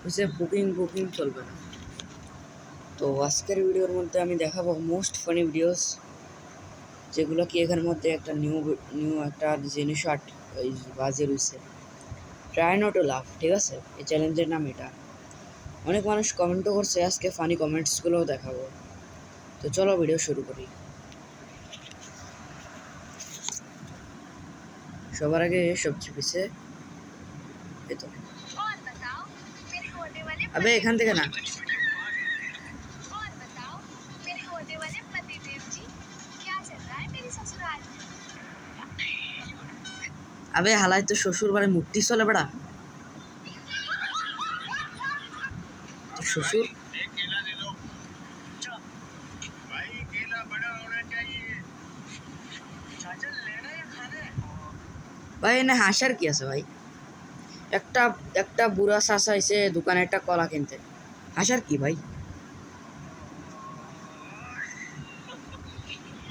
বুঝছে বুকিং চলবে না। তো আজকের ভিডিওর মধ্যে আমি দেখাবো মোস্ট ফানি ভিডিওস, যেগুলো কি এখানের মধ্যে একটা নিউ একটা জিনিস বাজে রয়েছে। ট্রাই নট টু লাভ, ঠিক আছে? এই চ্যালেঞ্জের নাম এটা। অনেক মানুষ কমেন্টও করছে, আজকে ফানি কমেন্টসগুলোও দেখাবো। তো চলো ভিডিও শুরু করি। সবার আগে সবচেয়ে পিছিয়ে তো আবে এখান থেকে না, আবে হালাই তো শ্বশুর বাড়ি মূর্তি চলে বেড়া। তো শ্বশুর ভাই এনে হাসার কি আছে ভাই? একটা একটা বুড়া চাষা এসে দোকানে একটা কলা কিনতে, হাসার কি ভাই?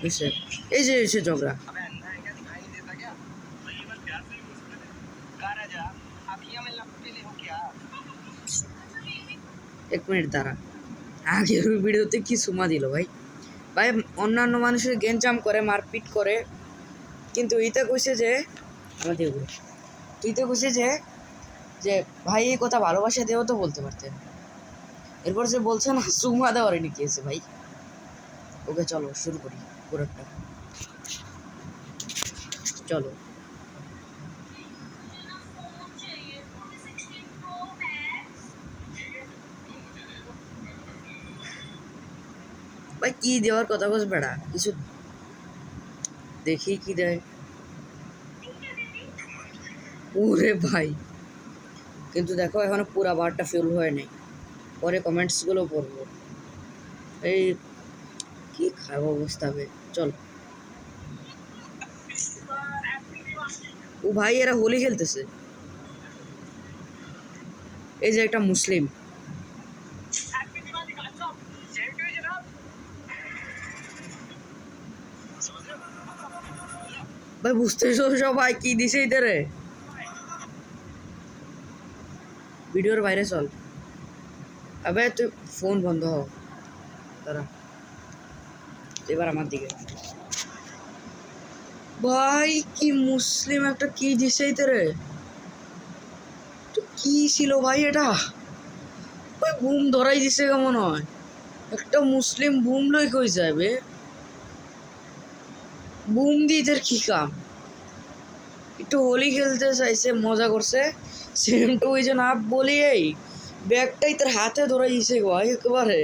বুঝছে? এই যে এসে ঝগড়া। এক মিনিট দাঁড়া, আগের ভিডিওতে কি সুমা দিল ভাই? ভাই অন্যান্য মানুষের গেঞ্জাম করে, মারপিট করে, কিন্তু এইটা কইছে যে আমাদের তুই তো কইছে যে যে ভাই এই কথা ভালোবাসা দিয়েও তো বলতে পারতেন। এরপর যে বলছে না সুমা দেওয়ার কি আছে ভাই? ওকে চলো শুরু করি পুরোটা, চলো। ভাই কি দেওয়ার কথা বলছ বেড়া, কিছু দেখি কি দেয়। ওরে ভাই, কিন্তু দেখো এখনো পুরা বারটা ফিল হয় নাই, পরে কমেন্টসগুলো পড়বো। এই কি খারাপ অবস্থা হবে, চল। ও ভাই এরা হোলি খেলতেছে, এই যে একটা মুসলিম। ভাই বুঝতেছো সবাই কি দিছে ইতারে? ভিডিওর বাইরে চল। আবে তুই ফোন বন্ধ হ, তারা এবার আমার দিকে। ভাই কি মুসলিম একটা কি দিছে ইতারে? তো কি ছিল ভাই এটা? ভাই বুম ধরাই দিছে কেমন হয়? একটা মুসলিম বুম লই কই যাবে? বুম দিয়ে এদের কি কাম? একটু হোলি খেলতে চাইছে, মজা করছে, সেম টু ওই যে না বলি এই ব্যাগটাই তার হাতে ধরাই দিছে ভাই একেবারে।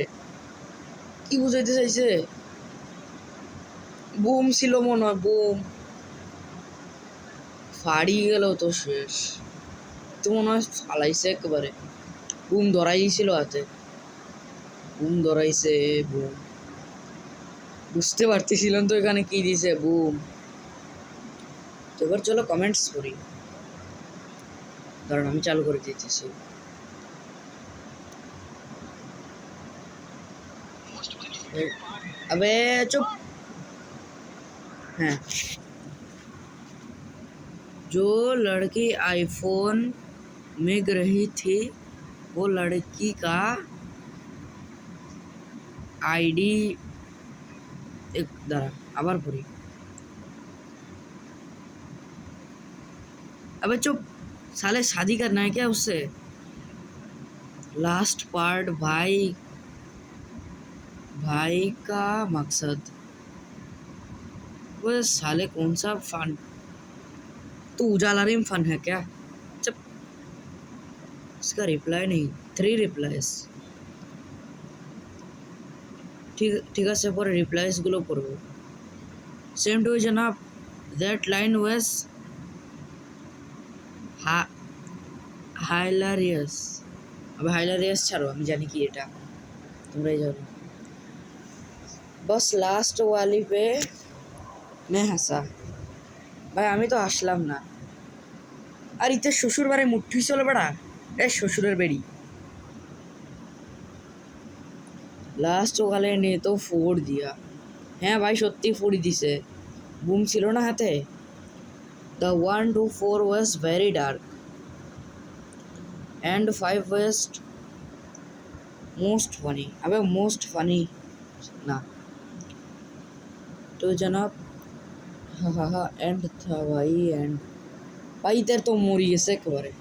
কি বুঝাইতে চাইছে? বুম ছিল মনে হয়, বুম ফাড়ি গেল তো শেষ। তো মনে হয় ফালাইছে একেবারে। বুম ধরাইছিল হাতে, বুম ধরাইছে, বুম। বুঝতে পারতেছিলাম তো এখানে কি দিছে, বুম। তো এবার চলো কমেন্টস করি, কারণ আমি চালু করে দিতেছি। अबे चुप। है जो लड़की आईफोन मिग रही थी वो लड़की का आईडी एक दारा आबार पढ़ी। अबे चुप साले, शादी करना है क्या उससे? लास्ट पार्ट भाई, भाई का मकसद। वो साले कौन सा फन, तू उजाला में फन है क्या? चुप, इसका रिप्लाई नहीं, 3 रिप्लाईज। ठीक আছে, পরে রিপ্লাইসগুলো পড়বো। সেম টু জনাব, দ্যাট লাইন ওয়াজ হাইলারিয়াস। अब हाइलारियस ছাড়ো, আমি জানি কি এটা, তোমরাই জানো। बस लास्ट वाली पे मैं हंसा। ভাই আমি তো হাসলাম না। আর ইতে শ্বশুর বাড়ি মুঠি চলে বেড়া, এ শ্বশুরের বেড়ি। লাস্ট ওখানে নে তো ফোড় দিয়া। হ্যাঁ ভাই সত্যি ফোড়ি দিছে, বুম ছিল না হাতে। The 1 to 4 was very dark and 5 was most funny, अबे मोस्ट फनी ना तो जनाब। हाँ एंड था भाई, एंड भाई इधर तो मोरी ऐसे करे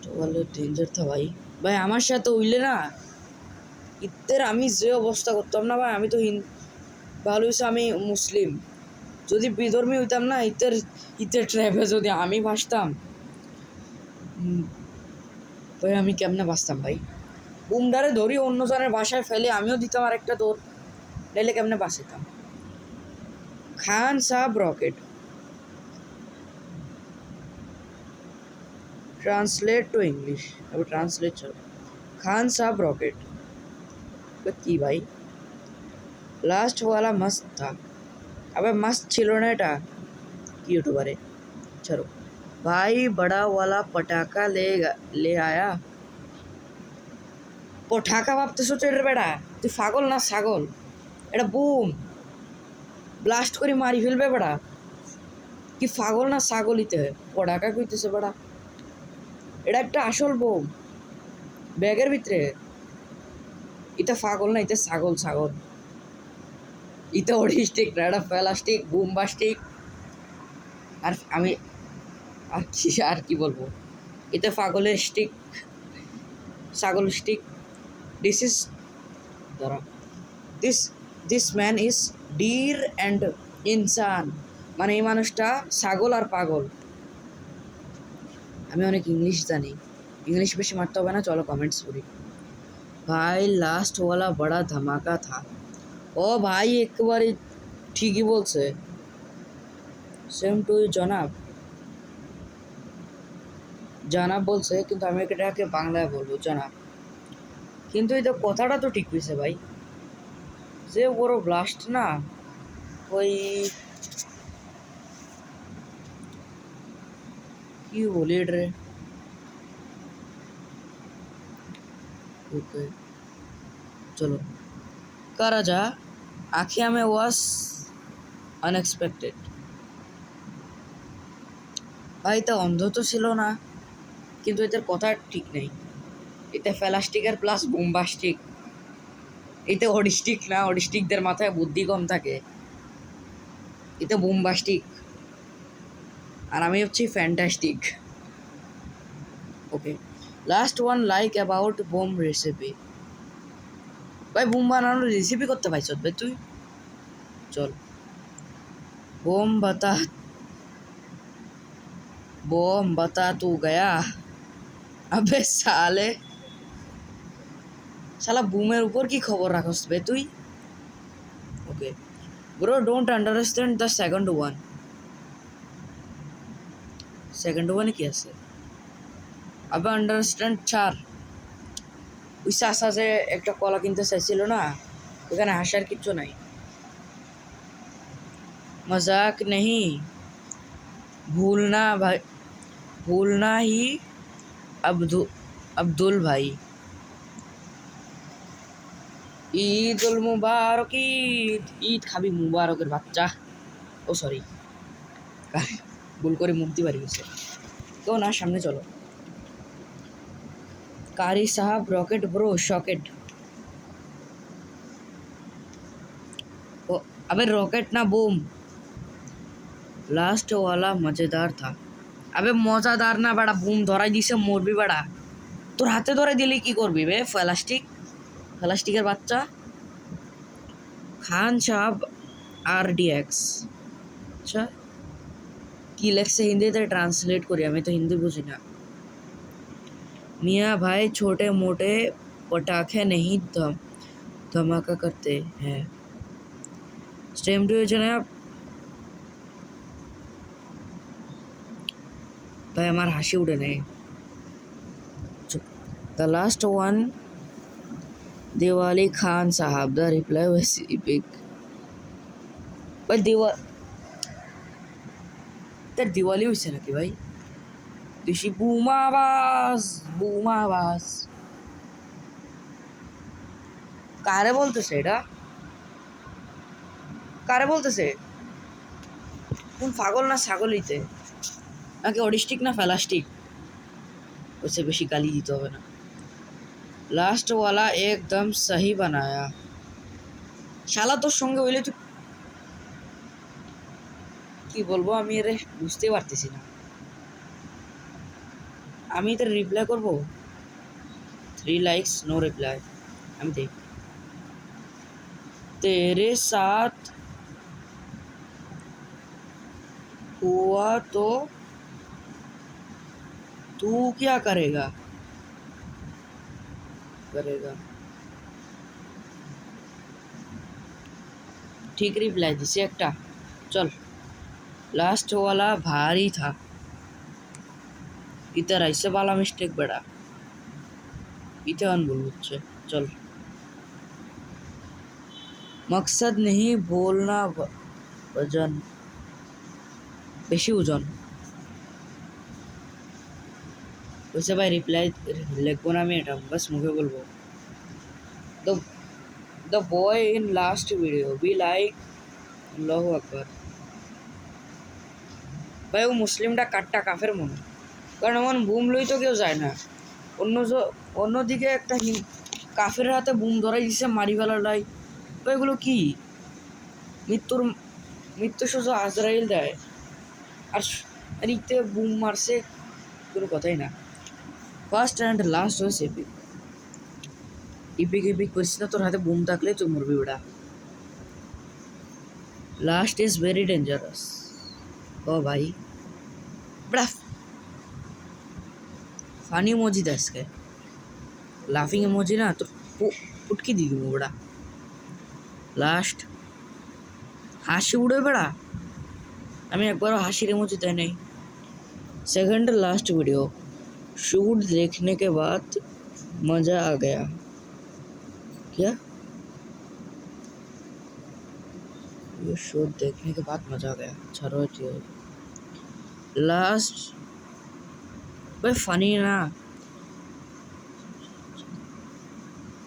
वाले डेंजर था भाई। भाई আমার সাথে হইলে না ইত্তের আমি যে অবস্থা করতাম না ভাই। আমি তো ভালো হয়েছে আমি মুসলিম, যদি বিধর্মী হইতাম না ইতের ইতের ট্র্যাপে যদি আমি ভাসতাম ভাই আমি কেমনে বাঁচতাম ভাই। বুমডারে ধরি অন্যজনের বাসায় ফেলে আমিও দিতাম আরেকটা দৌড়, নাইলে কেমনে বাঁচিতাম। খান সাহেব রকেট ट्रांसलेट टू इंग्लिश, अब ट्रांसलेट चलो। खान साहब रॉकेट की भाई लास्ट वाला मस्त था। अबे मस्त छिलो ना এটা यूट्यूबर है। चलो भाई बड़ा वाला पटाखा ले आया। पटाखा ভাবতেছো তো এর বেটা, তুই পাগল না ছাগল? এটা বুম ব্লাস্ট করে মারি ফেলবে বেটা, কি পাগল না ছাগলিতে পটাখা কইতেছে বেটা। এটা একটা আসল বোম ব্যাগের ভিতরে, এটা পাগল না, এটা ছাগল ছাগল। এটা অরিস্টিক না, এটা প্লাস্টিক বুমবাস্টিক। আর আমি আর কি বলবো, এটা পাগলের স্টিক, ছাগল স্টিক। দিস ইজ ধরা দিস ম্যান ইজ ডির অ্যান্ড ইনসান, মানে এই মানুষটা ছাগল আর পাগল। আমি অনেক ইংলিশ জানি, इंग्लिश বেশি মারতে হবে না, চলো কমেন্টস পড়ি। ভাই লাস্ট वाला बड़ा धमाका था। ও ভাই একবারে ঠিকই বলছে, সেম টু জনাব। জনাব বলছে কিন্তু আমি এটাকে বাংলায় বলবো জনাব, কিন্তু এটা কথাটা তো ঠিক হয়েছে ভাই। যে বড় ব্লাস্ট না ওই কি বলি রে। ओके चलो करा जा। आखिया में वॉज अनएक्सपेक्टेड। ভাই তা অন্ধ তো ছিল না, কিন্তু এদের কথা ঠিক নেই। এতে প্লাস্টিকের প্লাস বোমবাস্টিক, এতে অডিস্টিক না, অডিস্টিকদের মাথায় বুদ্ধি কম থাকে। এতে বোমবাস্টিক আর আমি হচ্ছি fantastic. Okay last one like about bomb recipe. ভাই বোম বানানোর রেসিপি করতে পাইছ ভাই তুই? চল বোম बता तू गया। अबे साले শালা বুমের উপর কি খবর রাখস বে তুই? Okay bro don't understand the second one. Second ওয়ানে কি আছে? আবে আন্ডারস্ট্যান্ড ছাড়। ওই চাষা যে একটা কলা কিনতে চাইছিল না, ওখানে হাসার কিচ্ছু নাই। मजाक नहीं, भूलना ही अब्दुल भाई। ঈদ উল মুবারক, ঈদ খাবি মুবারকের বাচ্চা। ও সরি ভুল করে মুক্তি পারি গেছে তো না। সামনে চলো। कारी साहब रॉकेट ब्रो शॉकेट। अबे रॉकेट ना बूम। लास्ट वाला मजेदार था। अबे मजादार ना बेड़ा, बुम धराई दिसे मरबी बेड़ा। তোর হাতে ধরে দিলে কি করবি বে প্লাস্টিকের বাচ্চা। খান সাহেব RDX। আচ্ছা কি লেখছে হিন্দিতে ট্রান্সলেট করি, আমি তো হিন্দি বুঝি না। मियाँ भाई छोटे मोटे पटाखे नहीं धमाका करते हैं। स्टेम टू जनाब। भाई हमारा हाशी उड़े नहीं। The last one Diwali Khan Sahab. The reply was epic। भाई दिवाली হয়েছে নাকি ভাই? দেশি বুমাবাস কারে বলতেছে? এটা কারে বলতেছে? কোন পাগল না ছাগলিতে, নাকি অডিস্টিক না প্লাস্টিক? ওসে বেশি গালি দিতে হবে না। লাস্ট वाला एकदम सही बनाया শালা তোর সঙ্গে হইলে তুই কি বলবো আমি এর বুঝতে পারতেছি না আমি তো রিপ্লাই করব 3 লাইকস নো রিপ্লাই আমি দেখ तेरे साथ हुआ तो तू क्या करेगा ठीक रिप्लाई दिसे একটা चल लास्ट वाला भारी था इधर ऐसे वाला मिस्टेक बड़ा इथे अनबोल হচ্ছে चल मकसद नहीं बोलना वजन বেশি ওজন वैसे भाई रिप्लाई लिखबो ना मैं এটা बस मुझे बोलबो the boy in last video be like আল্লাহু আকবার ভাই ও মুসলিমটা কাটটা কাফের মনে কারণ এমন বুম লই তো কেউ যায় না অন্যদিকে একটা কাফের হাতে বুম ধরাই দিছে মারি ফেলালাই তো এগুলো কি মৃত্যু সোজা আজরাইল দেয় আর ইতে বুম মারছে কোনো কথাই না ফার্স্ট অ্যান্ড লাস্ট হয়েছে এপিক করছিস না তোর হাতে বুম থাকলে তুই মরবি বেটা লাস্ট ইজ ভেরি ডেঞ্জারাস ও ভাই बड़ा ফানি ইমোজি দেশ के লাফিং ইমোজি না তো পুটকি দিয়ে দিব বড়া লাস্ট হাসি উড়ে বড়া আমি একবারও হাসির ইমोजी দেয় নাই सेकंड लास्ट वीडियो शूट देखने के बाद मज़ा आ गया क्या ये शूट देखने के बाद मज़ा आ गया अच्छा लास्ट भाई ফানি না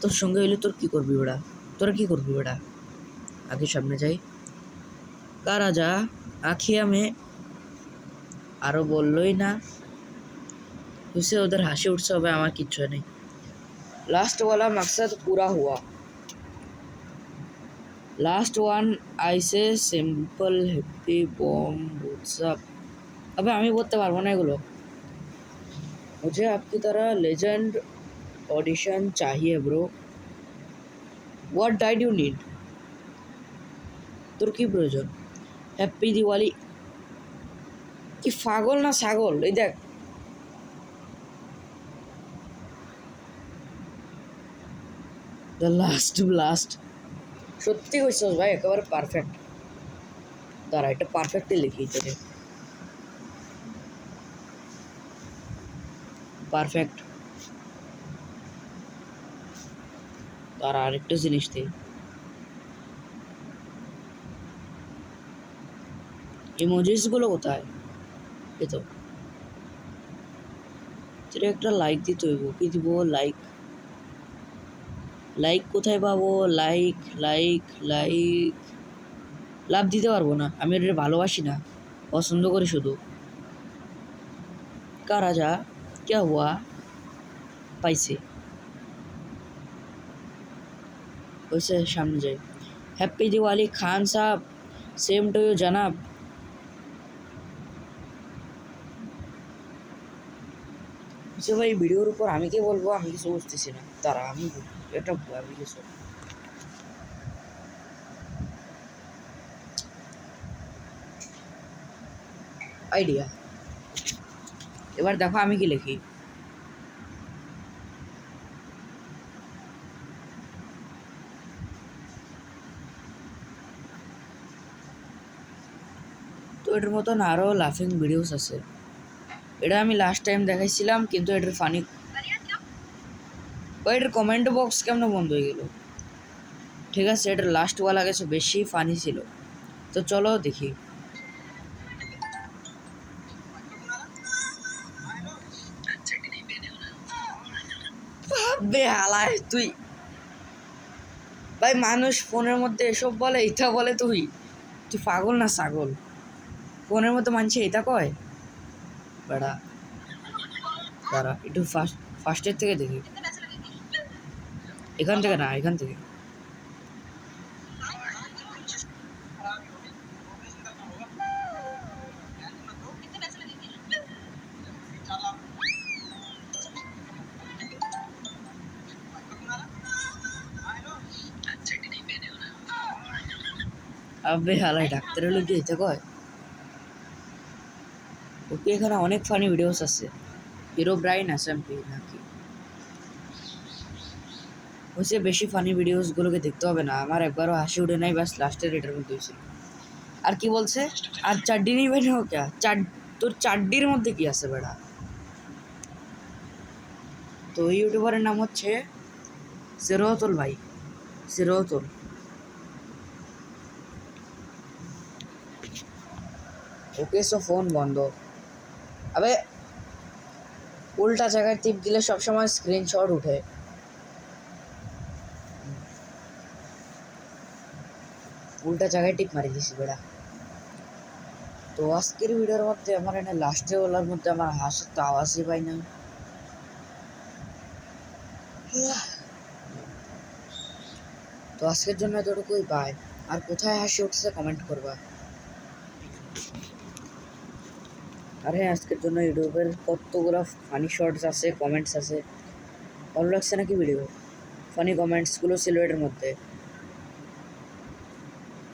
তোর সঙ্গে হইলে তোর কি করবি বেড়া তোরা কি করবি বেড়া আগে সামনে যাই কারা যা আখিয়া মে আরো বললোই না उसे उधर হাসি উঠছে হবে আমার কিচ্ছু নেই लास्ट वाला मकसद पूरा हुआ लास्ट वन ऐसे सिंपल हैप्पी बॉम व्हाट्सअप अबे আমি বলতে পারবো না এগুলো मुझे आपकी तरह लेजेंड ऑडिशन चाहिए bro what died you need তোর কি প্রয়োজন হ্যাপি দিওয়ালি কি পাগল না ছাগল এই দেখ দ্য লাস্ট ব্লাস্ট সত্যি কইছস ভাই একেবারে পারফেক্ট দাঁড়া এটা পারফেক্টলি লিখি তোরে পারফেক্ট দাঁড়া আরেকটা জিনিস দিই ইমোজিস গুলো কোথায় এই তো তোর একটা লাইক দিতে হইব কি দিব লাইক কোথায় পাবো লাইক লাভ দিতে পারবো না আমি এটা ভালোবাসি না পছন্দ করি শুধু কারা যা क्या हुआ পাইছে वैसे सामने जाए हैप्पी दिवाली खान साहब सेम टू यू जनाब যে ভাই ভিডিওর উপর আমি কি বলবো আমি কিছু বুঝতেছি না তারা আমি এটা ভাবি কিছু আইডিয়া এবার দেখো আমি কি লিখি তো এটার মতন আরও লাফিং ভিডিওস আছে এটা আমি লাস্ট টাইম দেখাইছিলাম কিন্তু এটার ফানি এটার কমেন্ট বক্স কেমন বন্ধ হয়ে গেল ঠিক আছে এটার লাস্ট ওয়ালা গেছে বেশি ফানি ছিল তো চলো দেখি বেহালায় তুই ভাই মানুষ ফোনের মধ্যে এসব বলে এটা বলে তুই পাগল না ছাগল ফোনের মধ্যে মানছে এটা কয় বেড়া দাঁড়া একটু ফার্স্টের থেকে দেখি এখান থেকে না, এখান থেকে। আবে হালাই ডাক্তারের লোক যেতে কয়। ওকে এখানে অনেক ফানি ভিডিওস আছে। হিরো ব্রাইন এসএমপি নাকি হচ্ছে, বেশি ফানি ভিডিওসগুলোকে দেখতে হবে না, আমার একবারও হাসি উঠে নাই, বাস লাস্টের এটার মধ্যে হয়েছিল। আর কি বলছে, আর চাড্ডি নেই বেটা ওকে, তোর চাড্ডির মধ্যে কি আছে বেটা? তো এই ইউটিউবারের নাম হচ্ছে সিরোতুল ভাই, সিরোতুল। ওকে সো ফোন বন্ধ। আবে উল্টা জায়গায় টিপ দিলে সবসময় স্ক্রিনশট উঠে। উল্টা জায়গায় টিপ মারি দিছি বেড়া। তো আজকের ভিডিওর মধ্যে আমার এনে লাস্টে বলার মধ্যে আমার হাসির তো আওয়াজই পাই না। তো আজকের জন্য এতটুকুই, বাই। আর কোথায় হাসি উঠছে কমেন্ট করবা। আর হ্যাঁ, আজকের জন্য ইউটিউবের কতগুলো ফানি শর্টস আছে, কমেন্টস আছে। ভালো লাগছে নাকি ভিডিও? ফানি কমেন্টসগুলো সিলেটের মধ্যে